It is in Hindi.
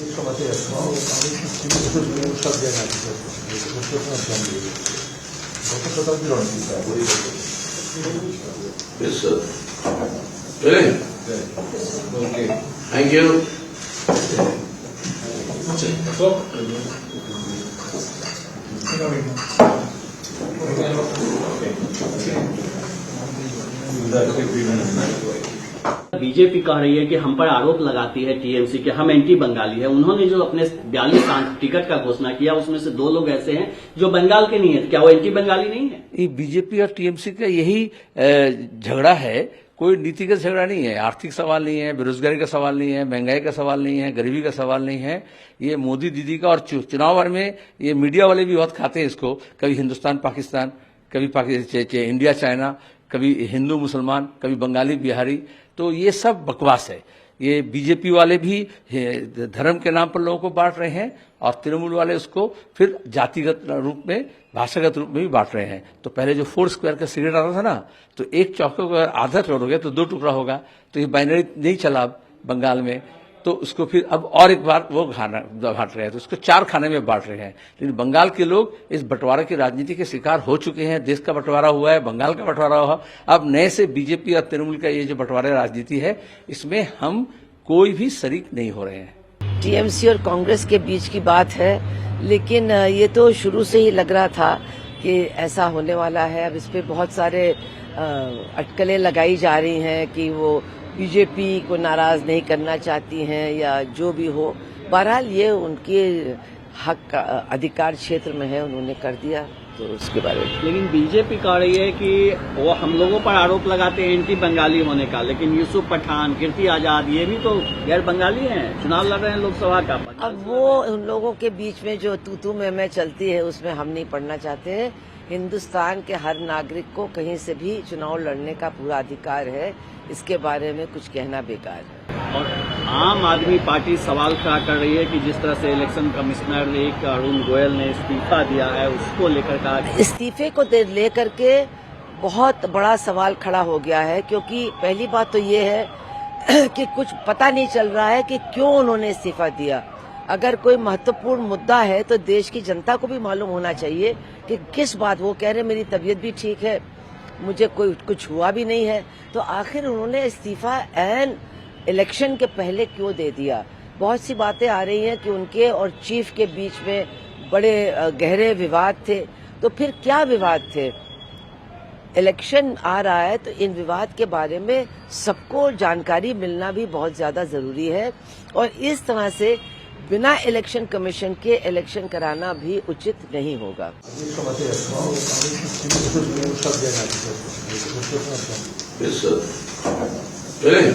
Yes, sir. Really? Okay. Thank you. BJP कह रही है कि हम पर आरोप लगाती है टीएमसी के हम एंटी बंगाली है। उन्होंने जो अपने 42 टिकट का घोषणा किया उसमें से 2 लोग ऐसे हैं जो बंगाल के नहीं है। क्या वो एंटी बंगाली नहीं है? ये बीजेपी और टीएमसी का यही झगड़ा है, कोई नीतिगत झगड़ा नहीं है। आर्थिक सवाल नहीं है, बेरोजगारी का सवाल नहीं है, महंगाई का सवाल नहीं है, गरीबी का सवाल नहीं है। ये मोदी दीदी का, और चुनाव में ये मीडिया वाले भी बहुत खाते हैं इसको, कभी हिंदुस्तान पाकिस्तान, कभी इंडिया चाइना, कभी हिंदू मुसलमान, कभी बंगाली बिहारी। तो ये सब बकवास है। ये बीजेपी वाले भी धर्म के नाम पर लोगों को बांट रहे हैं और तृणमूल वाले उसको फिर जातिगत रूप में, भाषागत रूप में भी बांट रहे हैं। तो पहले जो 4 स्क्वायर का सिगरेट आता था ना, तो एक चौके को आधा तोड़ोगे तो 2 टुकड़ा होगा। तो ये बाइनरी नहीं चला बंगाल में, तो उसको फिर अब और एक बार वो खाना बांट रहे हैं, तो उसको 4 खाने में बांट रहे हैं। लेकिन बंगाल के लोग इस बंटवारे की राजनीति के शिकार हो चुके हैं। देश का बंटवारा हुआ है, बंगाल का बंटवारा हुआ। अब नए से बीजेपी और तृणमूल का ये जो बंटवारा राजनीति है, इसमें हम कोई भी शरीक नहीं हो रहे हैं। टीएमसी और कांग्रेस के बीच की बात है, लेकिन ये तो शुरू से ही लग रहा था कि ऐसा होने वाला है। अब इस पे बहुत सारे अटकलें लगाई जा रही हैं कि वो बीजेपी को नाराज नहीं करना चाहती हैं या जो भी हो। बहरहाल ये उनके हक अधिकार क्षेत्र में है, उन्होंने कर दिया, तो उसके बारे में। लेकिन बीजेपी कह रही है कि वो हम लोगों पर आरोप लगाते हैं एंटी बंगाली होने का, लेकिन यूसुफ पठान, कीर्ति आजाद ये भी तो गैर बंगाली हैं, चुनाव लड़ रहे हैं लोकसभा का। अब वो उन लोगों के बीच में जो तू मैं चलती है उसमें हम नहीं पढ़ना चाहते हैं। हिंदुस्तान के हर नागरिक को कहीं से भी चुनाव लड़ने का पूरा अधिकार है, इसके बारे में कुछ कहना बेकार है। और आम आदमी पार्टी सवाल खड़ा कर रही है कि जिस तरह से इलेक्शन कमिश्नर एक अरुण गोयल ने इस्तीफा दिया है, उसको लेकर का इस्तीफे को लेकर के बहुत बड़ा सवाल खड़ा हो गया है। क्योंकि पहली बात तो ये है कि कुछ पता नहीं चल रहा है कि क्यों उन्होंने इस्तीफा दिया। अगर कोई महत्वपूर्ण मुद्दा है तो देश की जनता को भी मालूम होना चाहिए कि किस बात। वो कह रहे मेरी तबीयत भी ठीक है, मुझे कोई कुछ हुआ भी नहीं है, तो आखिर उन्होंने इस्तीफा एन इलेक्शन के पहले क्यों दे दिया। बहुत सी बातें आ रही हैं कि उनके और चीफ के बीच में बड़े गहरे विवाद थे। तो फिर क्या विवाद थे? इलेक्शन आ रहा है तो इन विवाद के बारे में सबको जानकारी मिलना भी बहुत ज्यादा जरूरी है, और इस तरह से बिना इलेक्शन कमीशन के इलेक्शन कराना भी उचित नहीं होगा। Yes, sir. Really?